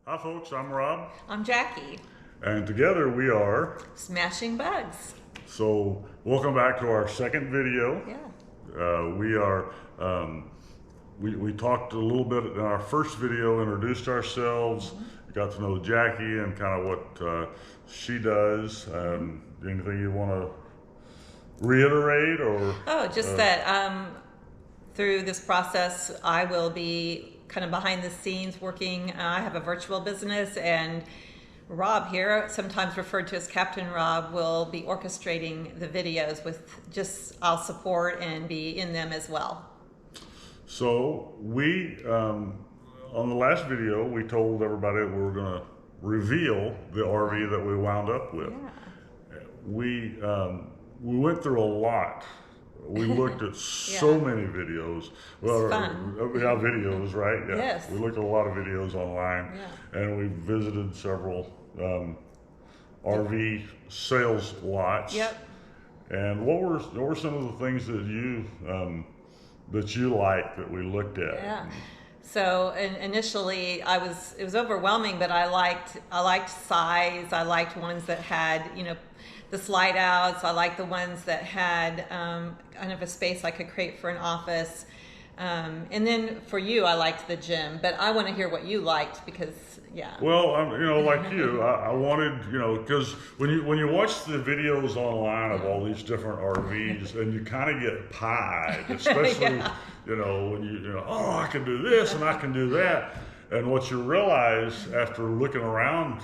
Hi folks, I'm Rob. I'm Jackie. And together we are Smashing Bugs. So welcome back to our second video. Yeah. We talked a little bit in our first video, introduced ourselves, got to know Jackie and kind of what she does. Anything you want to reiterate or? Oh, just that through this process, I will be kind of behind the scenes working. I have a virtual business, and Rob here, sometimes referred to as Captain Rob, will be orchestrating the videos with just, I'll support and be in them as well. So we, on the last video, we told everybody we were going to reveal the RV that we wound up with. Yeah. We went through a lot. We looked at so many videos. Well, videos, right? Yeah. Yes. We looked at a lot of videos online, and we visited several RV sales lots. Yep. And what were some of the things that you liked that we looked at? Yeah. So initially, it was overwhelming, but I liked size. I liked ones that had, the slide outs. I liked the ones that had kind of a space I could create for an office. And then for you, I liked the gym, but I want to hear what you liked because, Well, like you, I wanted, because when you watch the videos online of all these different RVs, and you kind of get pied, especially, when oh, I can do this and I can do that. And what you realize after looking around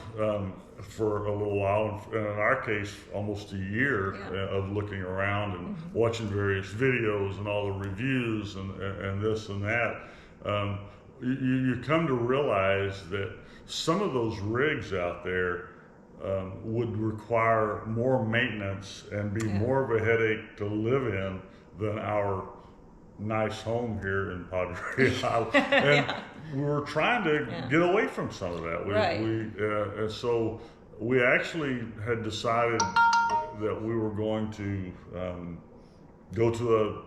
for a little while, and in our case, almost a year of looking around and watching various videos and all the reviews and this and that, you come to realize that some of those rigs out there would require more maintenance and be more of a headache to live in than our nice home here in Padre Island. And we were trying to get away from some of that. And so we actually had decided that we were going to go to a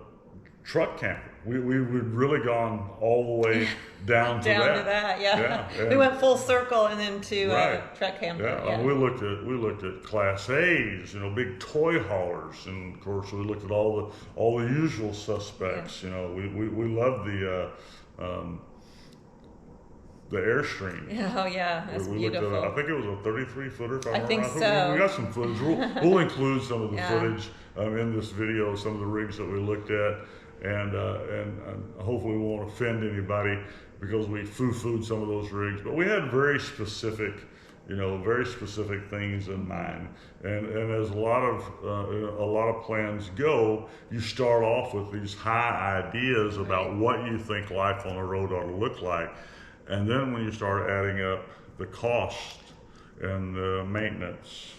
truck camper. We'd really gone all the way down to that. We went full circle and then to truck camper. And we looked at Class A's, big toy haulers, and of course we looked at all the usual suspects. We loved the Airstream. Oh yeah, that's beautiful. Looked at I think it was a 33-footer. I think so. We got some footage. We'll include some of the footage in this video, some of the rigs that we looked at, and hopefully we won't offend anybody because we foo-fooed some of those rigs. But we had very specific things in mind. And as a lot of plans go, you start off with these high ideas about what you think life on the road ought to look like. And then when you start adding up the cost and the maintenance.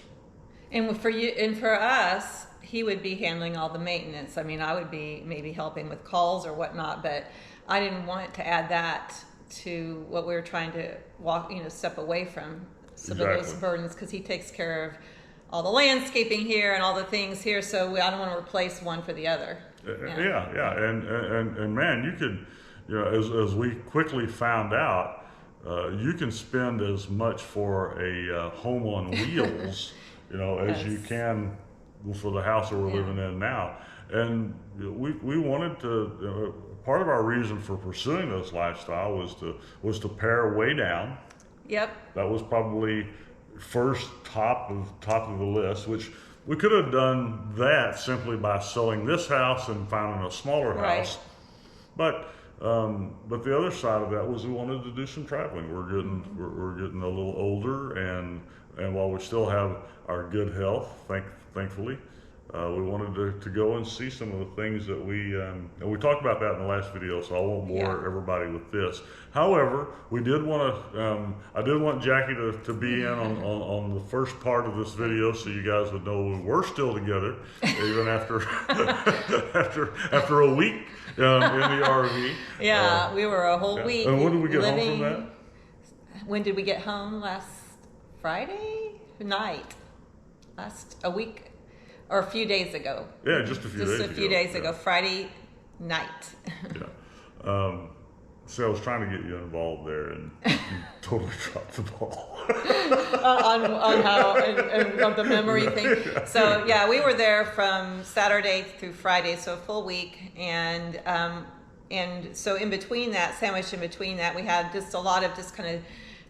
And for you and for us, he would be handling all the maintenance. I mean, I would be maybe helping with calls or whatnot, but I didn't want to add that to what we were trying to step away from some of those burdens, because he takes care of all the landscaping here and all the things here. So I don't want to replace one for the other. And man, you could. As we quickly found out, you can spend as much for a home on wheels, as you can for the house that we're living in now. And we wanted to. Part of our reason for pursuing this lifestyle was to pare way down. Yep. That was probably first top of the list, which we could have done that simply by selling this house and finding a smaller house, but the other side of that was we wanted to do some traveling. We're getting a little older, and while we still have our good health, thankfully, we wanted to go and see some of the things that and we talked about that in the last video, so I won't bore everybody with this. However, I did want Jackie to be in on the first part of this video, so you guys would know we were still together, even after after a week in the RV. We were a whole week. And when did we get home from that? When did we get home? Last Friday night. A week or a few days ago. Yeah, just a few days ago. Friday night. So I was trying to get you involved there and totally dropped the ball. on how and of the memory thing. So yeah, we were there from Saturday through Friday, so a full week, and so in between that, sandwiched in between that, we had just a lot of just kind of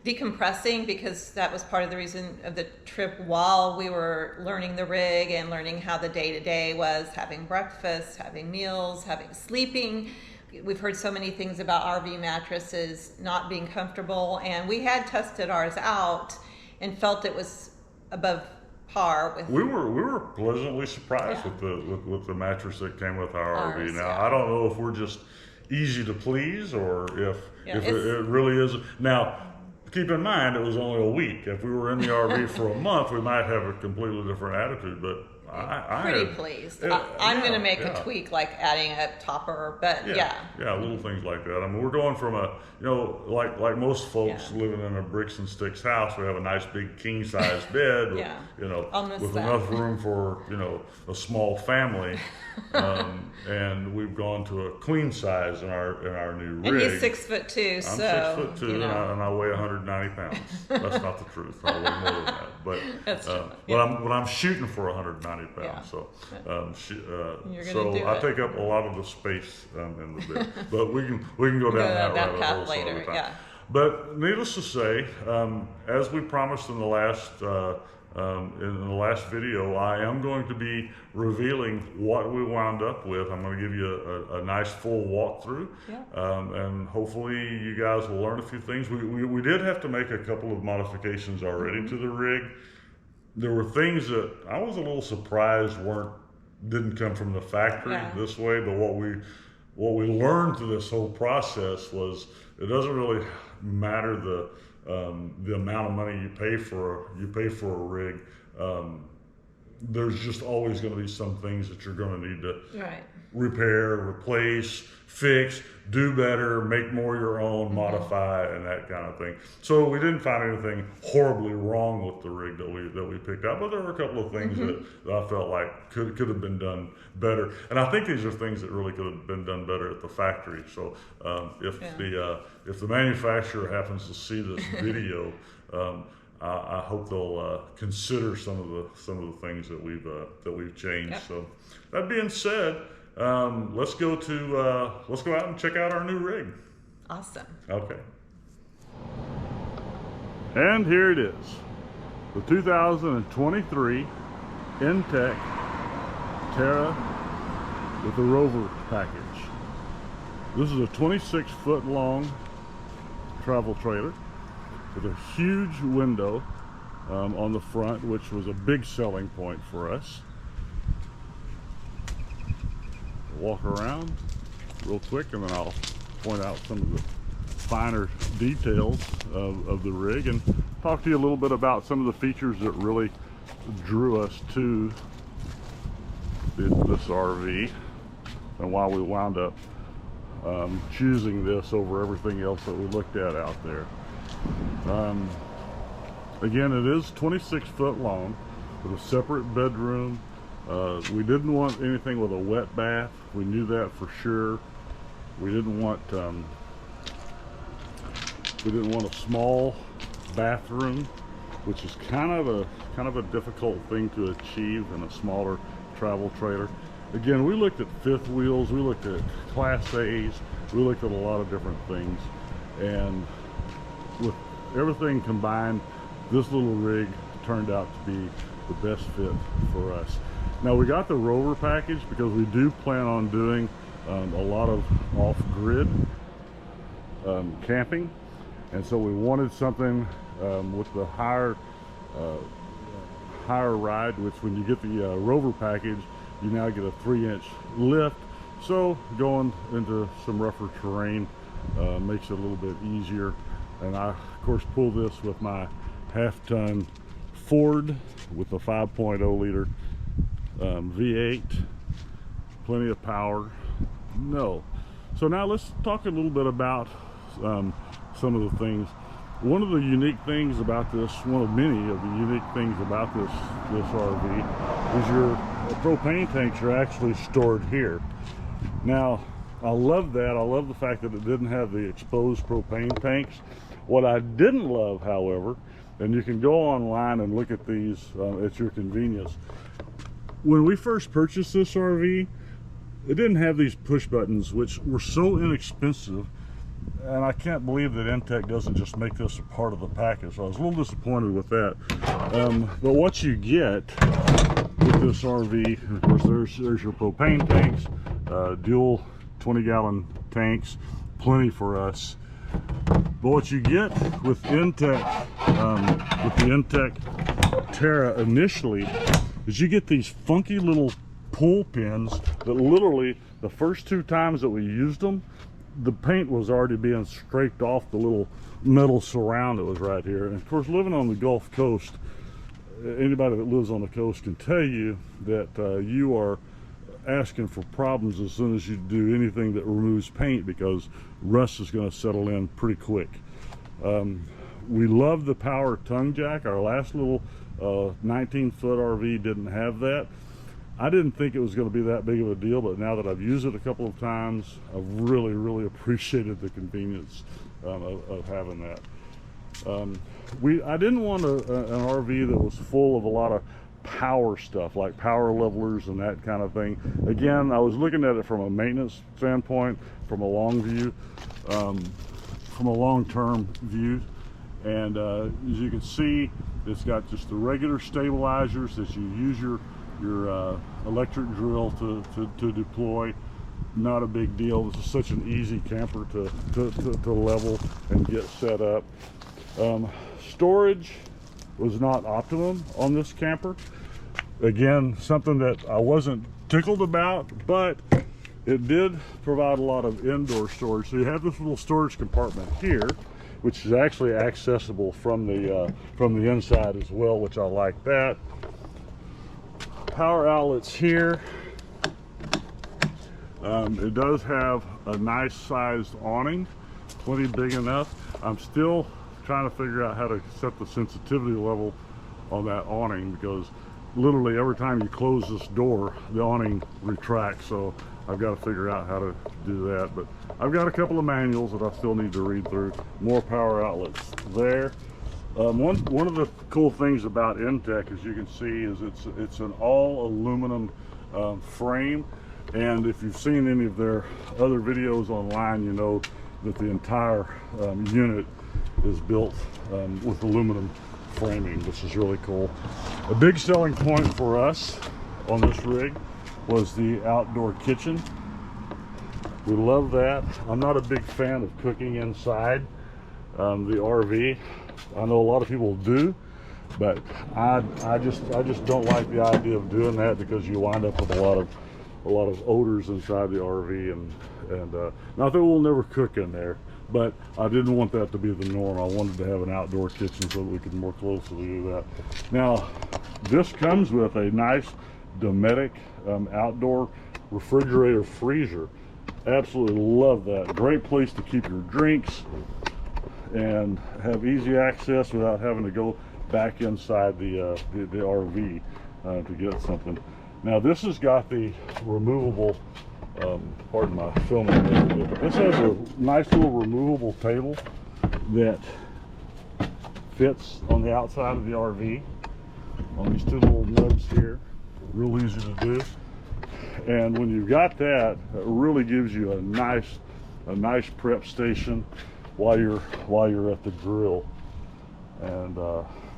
decompressing, because that was part of the reason of the trip, while we were learning the rig and learning how the day-to-day was, having breakfast, having meals, having sleeping. We've heard so many things about RV mattresses not being comfortable, and we had tested ours out and felt it was above par with. We were pleasantly surprised with the mattress that came with our Ours, RV. Now I don't know if we're just easy to please, or if it really is. Now keep in mind, it was only a week. If we were in the RV for a month, we might have a completely different attitude, but I'm pretty pleased. I'm going to make a tweak, like adding a topper, but yeah, little things like that. I mean, we're going from a, like most folks living in a bricks and sticks house, we have a nice big king size bed, with, with enough room for a small family, and we've gone to a queen size in our new rig. And he's 6'2", so 6'2", and I weigh 190 pounds. That's not the truth. I weigh more than that, but but I'm shooting for 190 pounds. So so I take up a lot of the space in the bed, but we can go down that rabbit hole later. But needless to say, as we promised in the last video, I am going to be revealing what we wound up with. I'm going to give you a nice full walkthrough, and hopefully you guys will learn a few things. We did have to make a couple of modifications already to the rig. There were things that I was a little surprised didn't come from the factory this way, but what we learned through this whole process was it doesn't really matter the amount of money you pay for a rig. There's just always going to be some things that you're going to need to repair, replace, fix, do better, make more your own, modify, and that kind of thing. So we didn't find anything horribly wrong with the rig that we picked up, but there were a couple of things that I felt like could have been done better. And I think these are things that really could have been done better at the factory. So if the manufacturer happens to see this video, I hope they'll consider some of the things that we've changed. So that being said, let's go out and check out our new rig. Awesome. Okay. And here it is, the 2023 inTech Terra with the Rover package. This is a 26-foot long travel trailer with a huge window on the front, which was a big selling point for us. Walk around real quick, and then I'll point out some of the finer details of the rig and talk to you a little bit about some of the features that really drew us to this RV and why we wound up choosing this over everything else that we looked at out there. Again, it is 26 foot long with a separate bedroom. We didn't want anything with a wet bath. We knew that for sure. We didn't want a small bathroom, which is kind of a difficult thing to achieve in a smaller travel trailer. Again, we looked at fifth wheels, we looked at Class A's, we looked at a lot of different things, and with everything combined, this little rig turned out to be the best fit for us. Now, we got the Rover package because we do plan on doing a lot of off-grid camping, and so we wanted something with the higher ride, which when you get the Rover package, you now get a 3-inch lift, so going into some rougher terrain makes it a little bit easier. And I, of course, pull this with my half-ton Ford with a 5.0 liter V8, plenty of power. So now let's talk a little bit about some of the things. One of the unique things about this, one of many of the unique things about this RV is your propane tanks are actually stored here. Now, I love that. I love the fact that it didn't have the exposed propane tanks. What I didn't love, however, and you can go online and look at these at your convenience. When we first purchased this RV, it didn't have these push buttons, which were so inexpensive, and I can't believe that inTech doesn't just make this a part of the package. So I was a little disappointed with that. But what you get with this RV, of course, there's your propane tanks, dual 20-gallon tanks, plenty for us. But what you get with inTech, with the inTech Terra initially, is you get these funky little pull pins that literally the first 2 times that we used them, the paint was already being scraped off the little metal surround that was right here. And of course, living on the Gulf Coast, anybody that lives on the coast can tell you that you are asking for problems as soon as you do anything that removes paint, because rust is going to settle in pretty quick. We love the power tongue jack. Our last little 19-foot RV didn't have that. I didn't think it was going to be that big of a deal, but now that I've used it a couple of times, I've really appreciated the convenience of having that. I didn't want an RV that was full of a lot of power stuff, like power levelers and that kind of thing. Again, I was looking at it from a maintenance standpoint, from a long view, from a long-term view. And as you can see, it's got just the regular stabilizers that you use your electric drill to deploy. Not a big deal. This is such an easy camper to level and get set up. Storage was not optimum on this camper. Again, something that I wasn't tickled about, but it did provide a lot of indoor storage. So you have this little storage compartment here, which is actually accessible from the inside as well, which I like that. Power outlets here. It does have a nice sized awning, plenty big enough. I'm still trying to figure out how to set the sensitivity level on that awning, because literally every time you close this door, the awning retracts. So I've got to figure out how to do that. But I've got a couple of manuals that I still need to read through. More power outlets there. One of the cool things about inTech, as you can see, is it's an all aluminum frame. And if you've seen any of their other videos online, you know that the entire unit is built with aluminum framing, which is really cool. A big selling point for us on this rig was the outdoor kitchen. We love that. I'm not a big fan of cooking inside the RV. I know a lot of people do, but I just don't like the idea of doing that, because you wind up with a lot of odors inside the RV, and not that we'll never cook in there, but I didn't want that to be the norm. I wanted to have an outdoor kitchen so that we could more closely do that. Now, this comes with a nice Dometic outdoor refrigerator freezer. Absolutely love that. Great place to keep your drinks and have easy access without having to go back inside the RV to get something. Now this has got the removable, pardon my filming a little bit, but this has a nice little removable table that fits on the outside of the RV on these 2 little nubs here. Real easy to do. And when you've got that, it really gives you a nice prep station while you're at the grill. And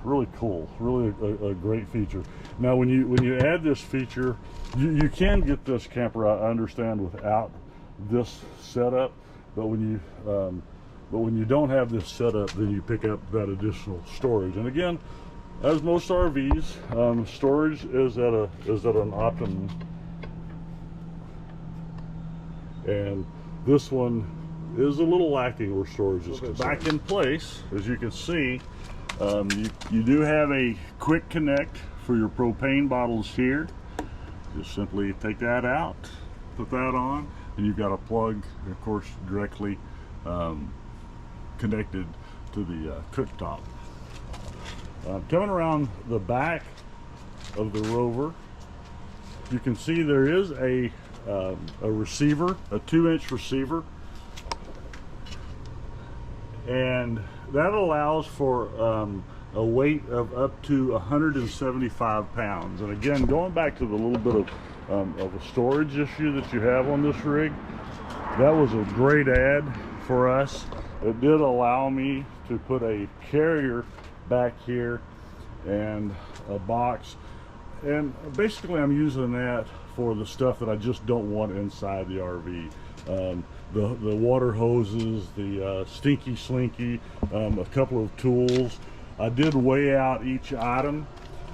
really cool, really a great feature. Now when you add this feature, you can get this camper, I understand, without this setup, but when you don't have this setup, then you pick up that additional storage. And again, as most RVs, storage is at an optimum, and this one is a little lacking where storage is concerned. Back in place, as you can see, you do have a quick connect for your propane bottles here. Just simply take that out, put that on, and you've got a plug, of course, directly connected to the cooktop. Coming around the back of the Rover, you can see there is a receiver, a 2-inch receiver, and that allows for a weight of up to 175 pounds. And again, going back to the little bit of a storage issue that you have on this rig, that was a great add for us. It did allow me to put a carrier back here and a box, and basically I'm using that for the stuff that I just don't want inside the RV. The water hoses, the stinky slinky, a couple of tools. I did weigh out each item,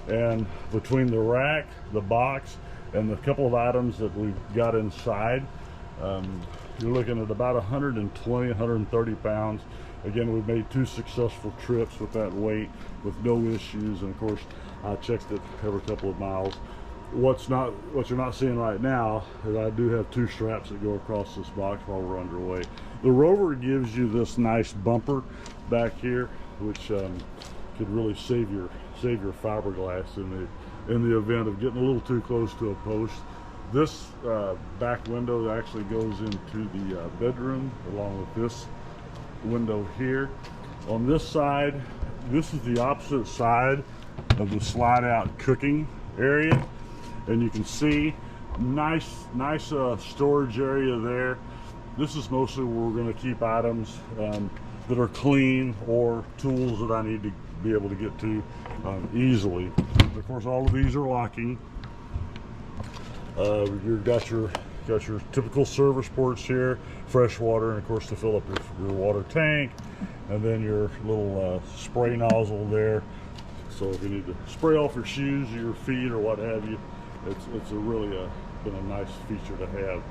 and between the rack, the box, and the couple of items that we got inside, you're looking at about 120, 130 pounds. Again, we've made 2 successful trips with that weight with no issues, and of course I checked it every couple of miles. What you're not seeing right now is I do have 2 straps that go across this box while we're underway. The Rover gives you this nice bumper back here, which could really save your fiberglass in the event of getting a little too close to a post. This back window actually goes into the bedroom along with this window here. On this side, this is the opposite side of the slide out cooking area, and you can see nice storage area there. This is mostly where we're going to keep items that are clean or tools that I need to be able to get to easily. Of course, all of these are locking. You've got your typical service ports here, fresh water, and of course to fill up your water tank, and then your little spray nozzle there. So if you need to spray off your shoes or your feet or what have you, it's really been a nice feature to have.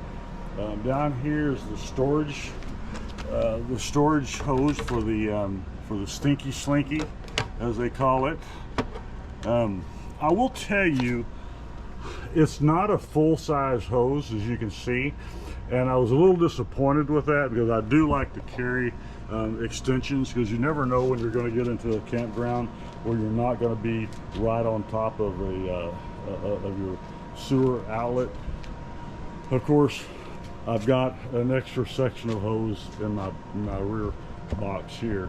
Down here is the storage hose for the stinky slinky, as they call it. I will tell you, it's not a full-size hose, as you can see, and I was a little disappointed with that, because I do like to carry extensions, because you never know when you're going to get into a campground where you're not going to be right on top of of your sewer outlet. Of course, I've got an extra section of hose in my rear box here.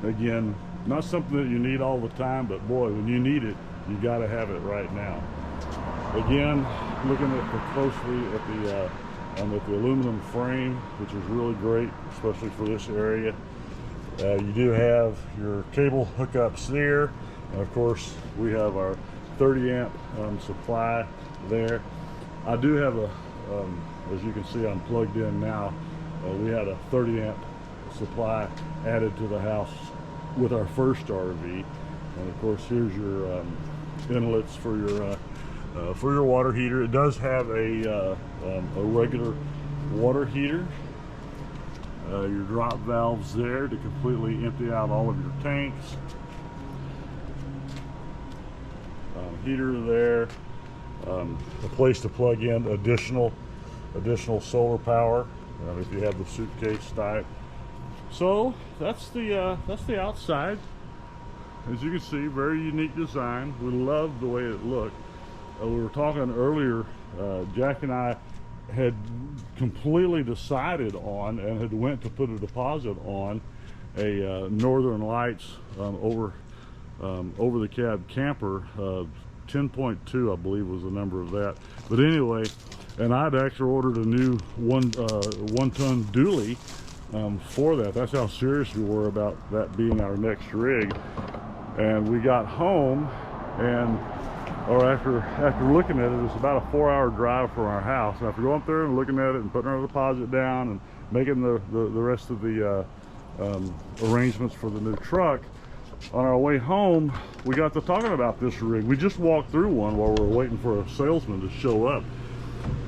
Again, not something that you need all the time, but boy, when you need it, you got to have it right now. Again, looking closely at the aluminum frame, which is really great, especially for this area. You do have your cable hookups there, and of course we have our 30 amp supply there. I do have as you can see, I'm plugged in now. We had a 30 amp supply added to the house with our first RV, and of course here's your inlets for your water heater. It does have a regular water heater. Your drop valves there to completely empty out all of your tanks. Heater there. A place to plug in additional solar power if you have the suitcase type. So that's the outside. As you can see, very unique design. We love the way it looked. We were talking earlier, Jack and I had completely decided on and had went to put a deposit on a Northern Lights over the cab camper. 10.2 I believe was the number of that, but anyway, and I'd actually ordered a new one-ton dually for that. That's how serious we were about that being our next rig. And we got home, and after looking at it, it's about a 4-hour drive from our house. And after going up there and looking at it and putting our deposit down and making the rest of the arrangements for the new truck, on our way home we got to talking about this rig. We just walked through one while we were waiting for a salesman to show up,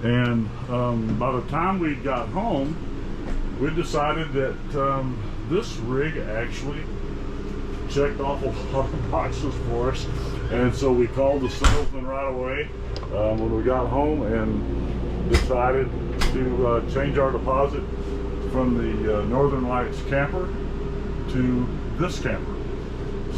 and by the time we got home, we decided that this rig actually checked off a lot of boxes for us. And so we called the salesman right away when we got home and decided to change our deposit from the Northern Lights camper to this camper.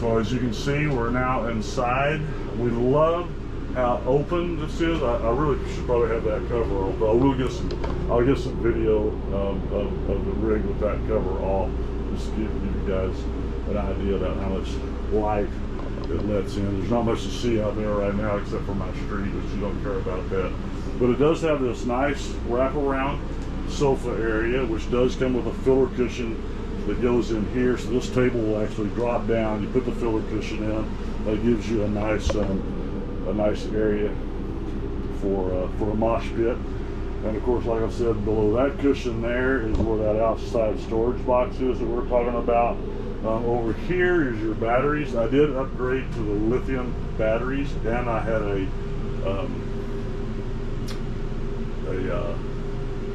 So as you can see, we're now inside. We love how open this is. I really should probably have that cover off, but I'll get some video of the rig with that cover off, just to give you guys an idea about how much light it lets in. There's not much to see out there right now except for my street, which you don't care about that. But it does have this nice wraparound sofa area, which does come with a filler cushion that goes in here. So this table will actually drop down. You put the filler cushion in. That gives you a nice area for a mosh pit. And of course, like I said, below that cushion there is where that outside storage box is that we're talking about. Over here is your batteries. I did upgrade to the lithium batteries, and I had a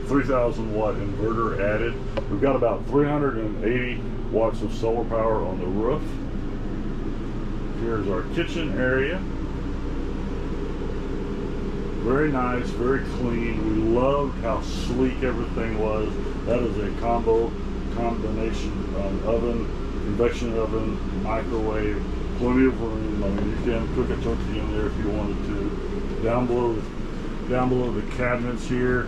3,000 watt inverter added. We've got about 380 watts of solar power on the roof. Here's our kitchen area. Very nice, very clean. We loved how sleek everything was. That is a combination oven, convection oven, microwave, plenty of room. I mean, you can cook a turkey in there if you wanted to. Down below the cabinets here,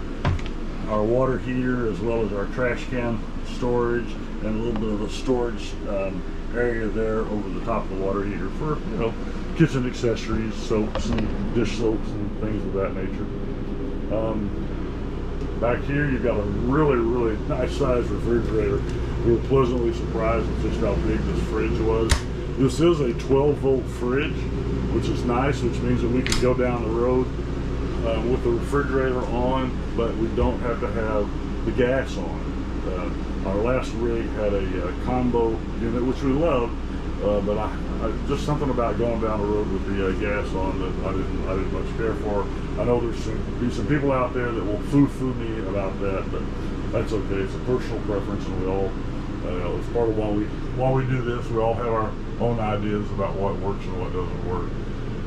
our water heater, as well as our trash can storage, and a little bit of a storage area there over the top of the water heater for, you know, kitchen accessories, soaps and dish soaps and things of that nature. Back here you've got a really nice sized refrigerator. We were pleasantly surprised with just how big this fridge was. This is a 12-volt fridge, which is nice, which means that we can go down the road with the refrigerator on, but we don't have to have the gas on. Our last rig had a combo unit, which we loved, but I just something about going down the road with the gas on that I didn't much care for. I know there's some people out there that will foo-foo me about that, but that's okay. It's a personal preference, and we all, it's part of why we do this. We all have our own ideas about what works and what doesn't work.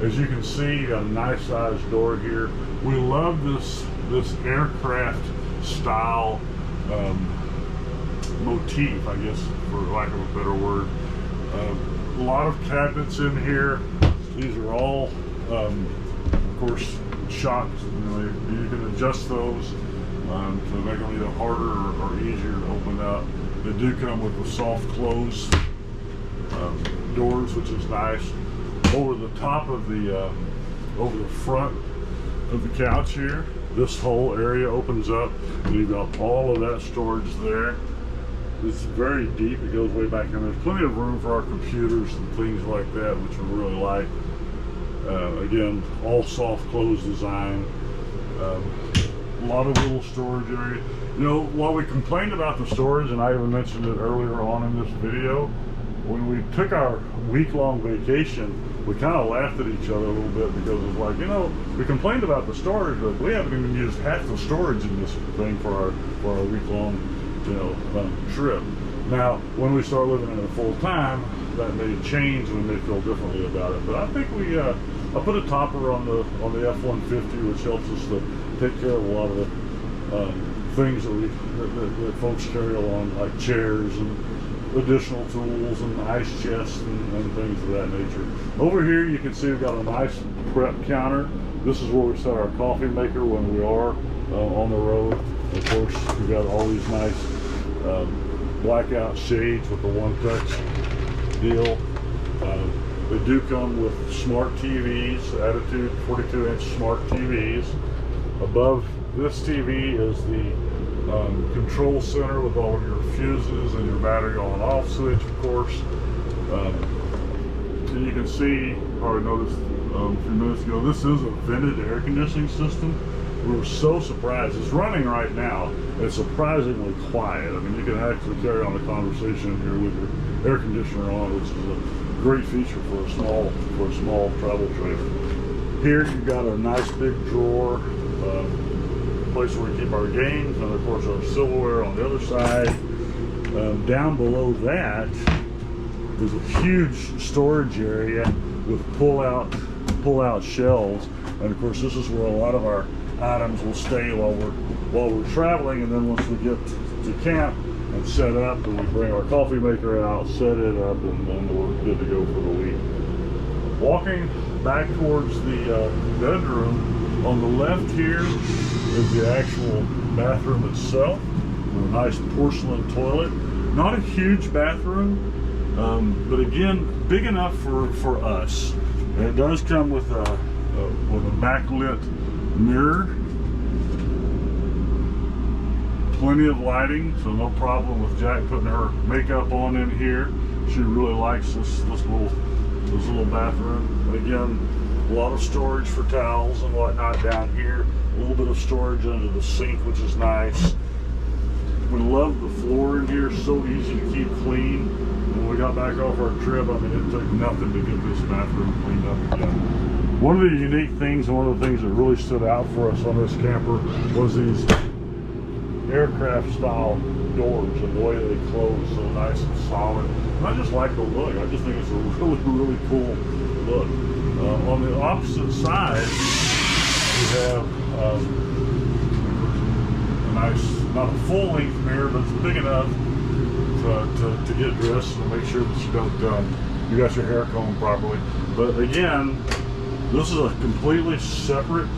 As you can see, you got a nice sized door here. We love this aircraft style motif, I guess, for lack of a better word. A lot of cabinets in here. These are all, of course, shocks. You can adjust those to make them either harder or easier to open up. They do come with the soft close doors, which is nice. Over the top of over the front of the couch here, this whole area opens up, and you've got all of that storage there. It's very deep. It goes way back in. There's plenty of room for our computers and things like that, which we really like. Again, all soft close design. A lot of little storage area. You know, while we complained about the storage, and I even mentioned it earlier on in this video, when we took our week-long vacation, we kind of laughed at each other a little bit, because it was like, you know, we complained about the storage, but we haven't even used half the storage in this thing for our week-long, you know, trip. Now, when we start living in it full time, that may change, and we may feel differently about it. But I think I put a topper on the F-150, which helps us to take care of a lot of the things that folks carry along, like chairs and additional tools and ice chests and things of that nature. Over here you can see we've got a nice prep counter. This is where we set our coffee maker when we are on the road. Of course, we've got all these nice blackout shades with the one-touch deal. They do come with smart TVs, Attitude 42-inch smart TVs. Above this TV is the control center with all of your fuses and your battery on and off switch, of course. And you can see, probably noticed a few minutes ago, this is a vented air conditioning system. We were so surprised. It's running right now. It's surprisingly quiet. I mean, you can actually carry on a conversation here with your air conditioner on, which is a great feature for a small travel trailer. Here you've got a nice big drawer, place where we keep our games, and of course our silverware on the other side. Down below that is a huge storage area with pull-out shelves, and of course this is where a lot of our items will stay while we're traveling. And then once we get to camp and set up, and we bring our coffee maker out, set it up, and then we're good to go for the week. Walking back towards the bedroom, on the left here is the actual bathroom itself, with a nice porcelain toilet. Not a huge bathroom, But again, big enough for us. And it does come with a backlit mirror. Plenty of lighting, so no problem with Jack putting her makeup on in here. She really likes this little bathroom. And again, a lot of storage for towels and whatnot down here. A little bit of storage under the sink, which is nice. We love the floor in here, so easy to keep clean. When we got back off our trip, I mean, it took nothing to get this bathroom cleaned up again. One of the unique things, and one of the things that really stood out for us on this camper was these aircraft style doors and the way they close so nice and solid. And I just like the look. I just think it's a really cool look. On the opposite side, we have a nice, not a full length mirror, but it's big enough to get dressed and make sure that you got your hair combed properly. But again, this is a completely separate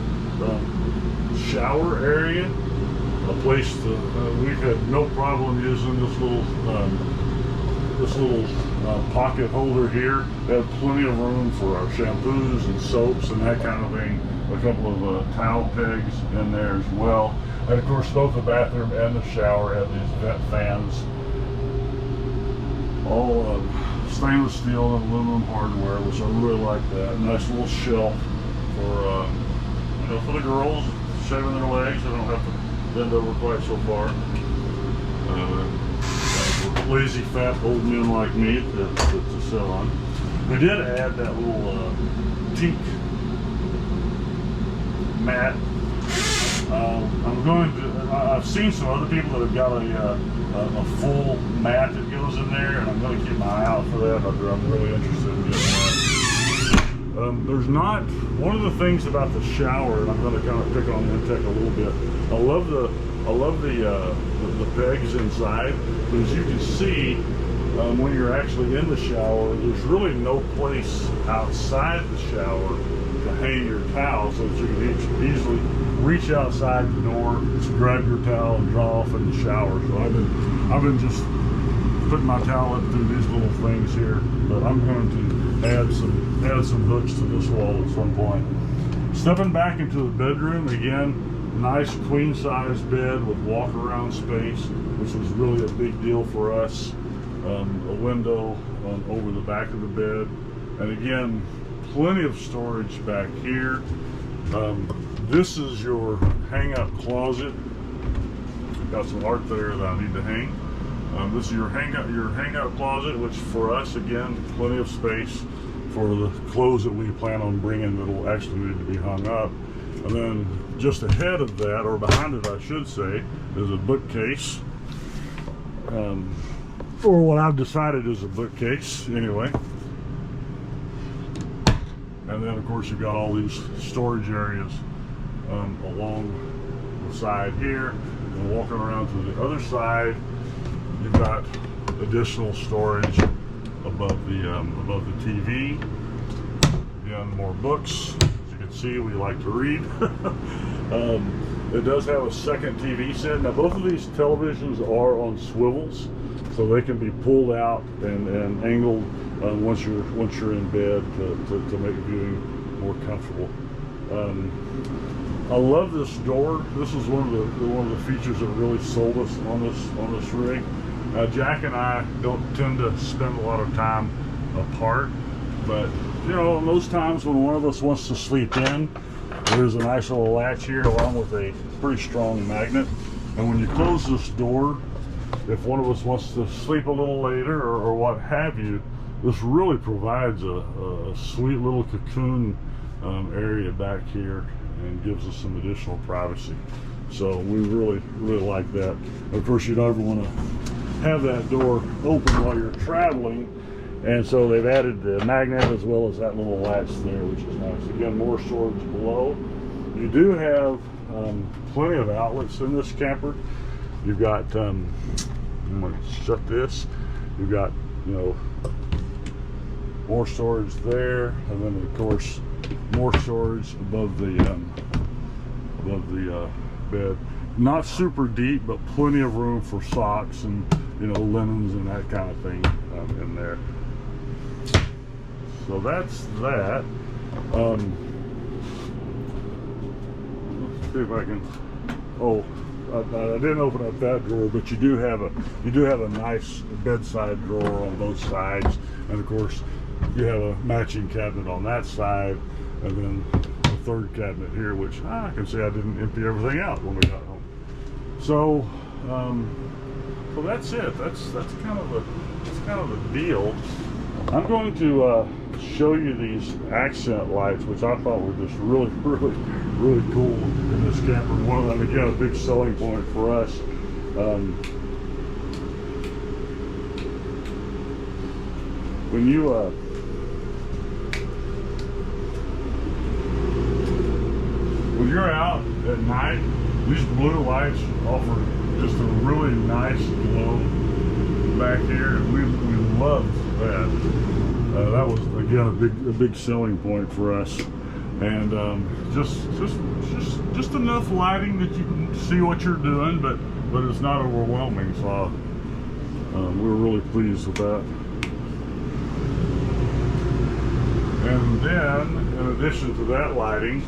shower area. A place that we've had no problem using this little pocket holder here. They have plenty of room for our shampoos and soaps and that kind of thing. A couple of towel pegs in there as well. And of course, both the bathroom and the shower have these vent fans. All stainless steel and aluminum hardware, which I really like that. Nice little shelf for for the girls shaving their legs. They don't have to bend over quite so far. Lazy fat old men like me to sit on. We did add that little teak mat. I've seen some other people that have got a full mat that goes in there, and I'm going to keep my eye out for that. I'm really interested in getting that. There's not, one of the things about the shower, and I'm going to kind of pick on inTech a little bit. I love the pegs inside, but as you can see, when you're actually in the shower, there's really no place outside the shower to hang your towel, so that you can easily reach outside the door, grab your towel, and draw off in the shower. So I've been just putting my towel up through these little things here, but I'm going to add some hooks to this wall at some point. Stepping back into the bedroom again, nice queen size bed with walk around space, which was really a big deal for us. A window over the back of the bed, and again, plenty of storage back here. This is your hang-up closet. Got some art there that I need to hang. This is your hang-up closet, which for us, again, plenty of space for the clothes that we plan on bringing that'll actually need to be hung up. And then just ahead of that, or behind it, I should say, is a bookcase. Or what I've decided is a bookcase, anyway. And then, of course, you've got all these storage areas along the side here. And walking around to the other side, you've got additional storage above the TV. Again, more books. As you can see, we like to read. It does have a second TV set. Now, both of these televisions are on swivels, so they can be pulled out and angled once you're in bed to make viewing more comfortable. I love this door. This is one of the features that really sold us on this rig. Jack and I don't tend to spend a lot of time apart, but you know, most times when one of us wants to sleep in, there's a nice little latch here along with a pretty strong magnet. And when you close this door, if one of us wants to sleep a little later or what have you, this really provides a sweet little cocoon area back here and gives us some additional privacy. So we really like that. Of course, you don't ever want to have that door open while you're traveling, and so they've added the magnet as well as that little latch there, which is nice. Again, more storage below. You do have plenty of outlets in this camper. You've got I'm going to shut this. You've got, you know, more storage there, and then of course more storage above the bed. Not super deep, but plenty of room for socks and you know, linens and that kind of thing in there. So that's that. Let's see if I can. Oh, I didn't open up that drawer, but you do have a nice bedside drawer on both sides, and of course you have a matching cabinet on that side, and then a third cabinet here, which I can say I didn't empty everything out when we got home. So, so that's it. That's kind of a deal. I'm going to show you these accent lights, which I thought were just really cool in this camper. One of them, again, a big selling point for us. When you're out at night, these blue lights offer just a really nice glow back here, and we loved that. That was, again, a big selling point for us, and just enough lighting that you can see what you're doing, but it's not overwhelming. So we were really pleased with that. And then, in addition to that lighting,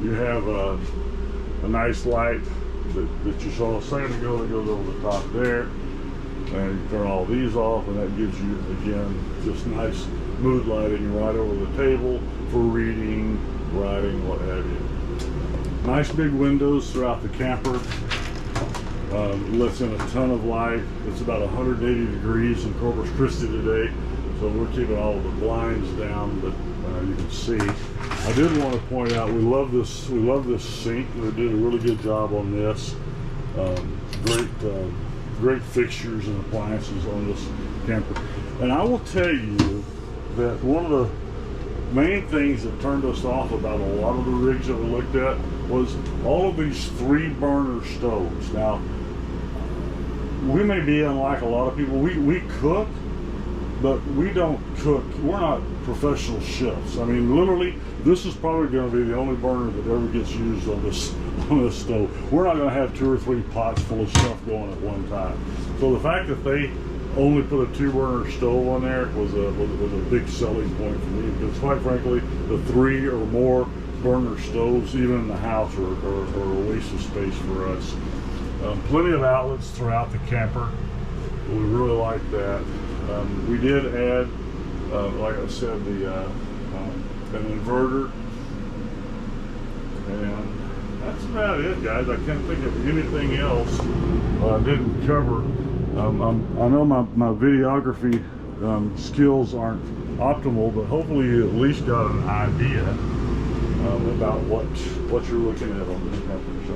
you have a nice light that you saw a second ago that goes over the top there. And you turn all these off, and that gives you, again, just nice mood lighting right over the table for reading, writing, what have you. Nice big windows throughout the camper. Lets in a ton of light. It's about 180 degrees in Corpus Christi today, so we're keeping all of the blinds down, but you can see. I did want to point out, we love this sink. They did a really good job on this. Great fixtures and appliances on this camper. And I will tell you that one of the main things that turned us off about a lot of the rigs that we looked at was all of these 3-burner stoves. Now, we may be unlike a lot of people. We cook, but we don't cook. We're not professional chefs. I mean, literally, this is probably going to be the only burner that ever gets used on this stove. We're not going to have 2 or 3 pots full of stuff going at one time. So the fact that they only put a 2-burner stove on there was a big selling point for me, because quite frankly, the 3 or more burner stoves, even in the house, are a waste of space for us. Plenty of outlets throughout the camper. We really like that. We did add, like I said, an inverter, and that's about it, guys. I can't think of anything else I didn't cover. I know my videography skills aren't optimal, but hopefully you at least got an idea about what you're looking at on this camper. So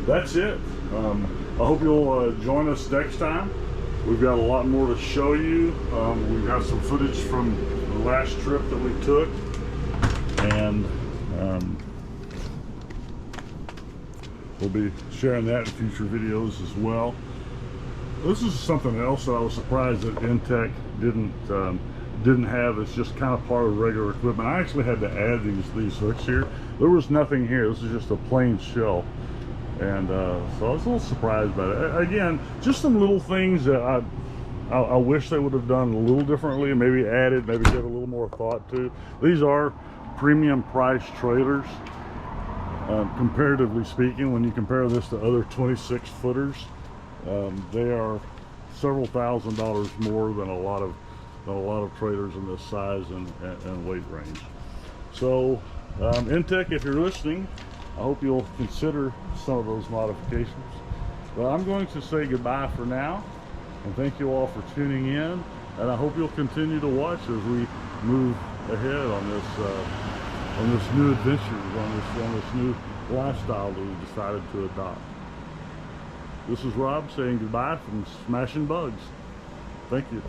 that's it. I hope you'll join us next time. We've got a lot more to show you. We've got some footage from the last trip that we took, and we'll be sharing that in future videos as well. This is something else that I was surprised that inTech didn't have. It's just kind of part of regular equipment. I actually had to add these hooks here. There was nothing here. This is just a plain shelf. And so I was a little surprised by it. Again, just some little things that I wish they would have done a little differently, and maybe added, maybe give a little more thought to. These are premium price trailers, comparatively speaking. When you compare this to other 26-footers, they are several $1,000s more than a lot of trailers in this size and weight range. So inTech, if you're listening, I hope you'll consider some of those modifications. But I'm going to say goodbye for now, and thank you all for tuning in, and I hope you'll continue to watch as we move ahead on this new adventure, on this new lifestyle that we decided to adopt. This is Rob saying goodbye from Smashing Bugs. Thank you.